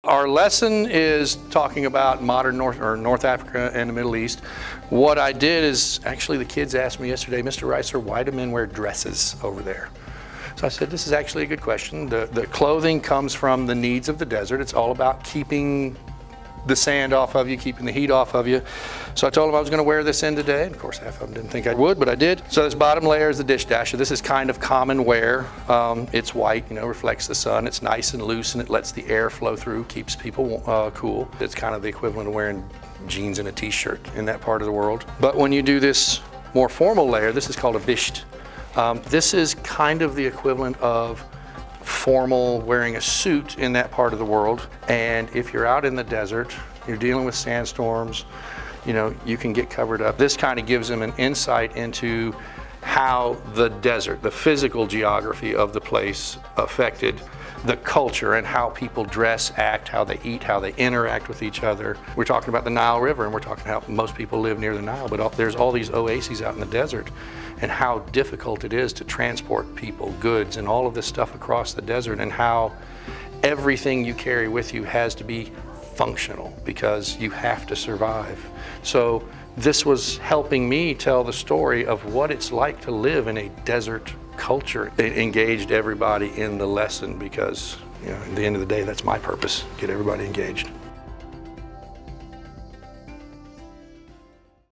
Our lesson is talking about modern North Africa and the Middle East. What I did is, actually the kids asked me yesterday, Mr. Reiser, why do men wear dresses over there? So I said, this is actually a good question. The clothing comes from the needs of the desert. It's all about keeping the sand off of you, keeping the heat off of you. So I told them I was going to wear this in today. Of course, half of them didn't think I would, but I did. So this bottom layer is the dish dasher. This is kind of common wear. It's white, reflects the sun. It's nice and loose, and it lets the air flow through, keeps people cool. It's kind of the equivalent of wearing jeans and a t-shirt in that part of the world. But when you do this more formal layer, this is called a bisht. This is kind of the equivalent of formal wearing a suit in that part of the world. And if you're out in the desert, you're dealing with sandstorms, you can get covered up. This kind of gives them an insight into how the desert, the physical geography of the place affected the culture and how people dress, act, how they eat, how they interact with each other. We're talking about the Nile River, and we're talking how most people live near the Nile, but there's all these oases out in the desert, and how difficult it is to transport people, goods, and all of this stuff across the desert, and how everything you carry with you has to be functional because you have to survive. So this was helping me tell the story of what it's like to live in a desert culture. It engaged everybody in the lesson because, at the end of the day, that's my purpose, get everybody engaged.